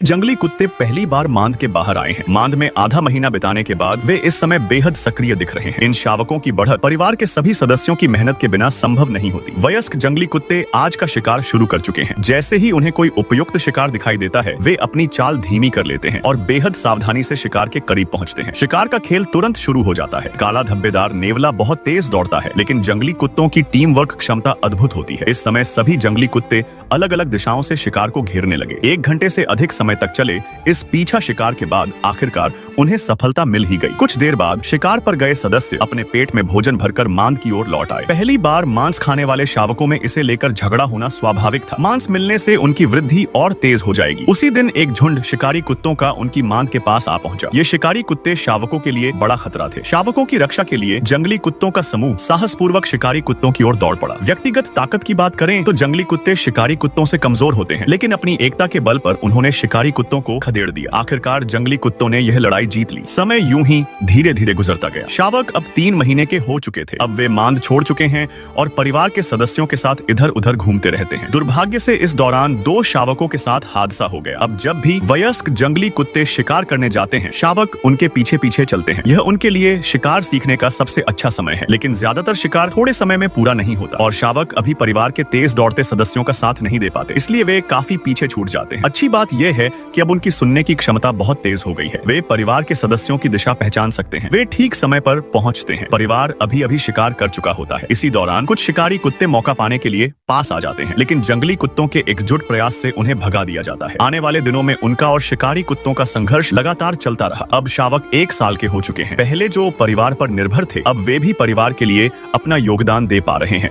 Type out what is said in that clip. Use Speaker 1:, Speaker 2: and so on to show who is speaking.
Speaker 1: जंगली कुत्ते पहली बार मांद के बाहर आए हैं। मांद में आधा महीना बिताने के बाद वे इस समय बेहद सक्रिय दिख रहे हैं। इन शावकों की बढ़त परिवार के सभी सदस्यों की मेहनत के बिना संभव नहीं होती। वयस्क जंगली कुत्ते आज का शिकार शुरू कर चुके हैं। जैसे ही उन्हें कोई उपयुक्त शिकार दिखाई देता है, वे अपनी चाल धीमी कर लेते हैं और बेहद सावधानी से शिकार के करीब पहुंचते हैं। शिकार का खेल तुरंत शुरू हो जाता है। काला धब्बेदार नेवला बहुत तेज दौड़ता है, लेकिन जंगली कुत्तों की टीम वर्क क्षमता अद्भुत होती है। इस समय सभी जंगली कुत्ते अलग अलग दिशाओं से शिकार को घेरने लगे। 1 घंटे से अधिक समय तक चले इस पीछा शिकार के बाद आखिरकार उन्हें सफलता मिल ही गई। कुछ देर बाद शिकार पर गए सदस्य अपने पेट में भोजन भरकर मांद की ओर लौट आए। पहली बार मांस खाने वाले शावकों में इसे लेकर झगड़ा होना स्वाभाविक था। मांस मिलने से उनकी वृद्धि और तेज हो जाएगी। उसी दिन एक झुंड शिकारी कुत्तों का उनकी मांद के पास आ पहुंचा। ये शिकारी कुत्ते शावकों के लिए बड़ा खतरा थे। शावकों की रक्षा के लिए जंगली कुत्तों का समूह साहस पूर्वक शिकारी कुत्तों की ओर दौड़ पड़ा। व्यक्तिगत ताकत की बात करें तो जंगली कुत्ते शिकारी कुत्तों से कमजोर होते हैं, लेकिन अपनी एकता के बल पर उन्होंने शिकारी कुत्तों को खदेड़ दिया। आखिरकार जंगली कुत्तों ने यह लड़ाई जीत ली। समय यूं ही धीरे धीरे गुजरता गया। शावक अब 3 महीने के हो चुके थे। अब वे मांद छोड़ चुके हैं और परिवार के सदस्यों के साथ इधर उधर घूमते रहते हैं। दुर्भाग्य से इस दौरान 2 शावकों के साथ हादसा हो गया। अब जब भी वयस्क जंगली कुत्ते शिकार करने जाते हैं, शावक उनके पीछे पीछे चलते हैं। यह उनके लिए शिकार सीखने का सबसे अच्छा समय है, लेकिन ज्यादातर शिकार थोड़े समय में पूरा नहीं होता और शावक अभी परिवार के तेज दौड़ते सदस्यों का साथ नहीं दे पाते, इसलिए वे काफी पीछे छूट जाते हैं। अच्छी बात यह है कि अब उनकी सुनने की क्षमता बहुत तेज हो गई है। वे परिवार के सदस्यों की दिशा पहचान सकते हैं। वे ठीक समय पर पहुंचते हैं। परिवार अभी अभी शिकार कर चुका होता है। इसी दौरान कुछ शिकारी कुत्ते मौका पाने के लिए पास आ जाते हैं, लेकिन जंगली कुत्तों के एकजुट प्रयास से उन्हें भगा दिया जाता है। आने वाले दिनों में उनका और शिकारी कुत्तों का संघर्ष लगातार चलता रहा। अब शावक 1 साल के हो चुके हैं। पहले जो परिवार पर निर्भर थे, अब वे भी परिवार के लिए अपना योगदान दे पा रहे हैं।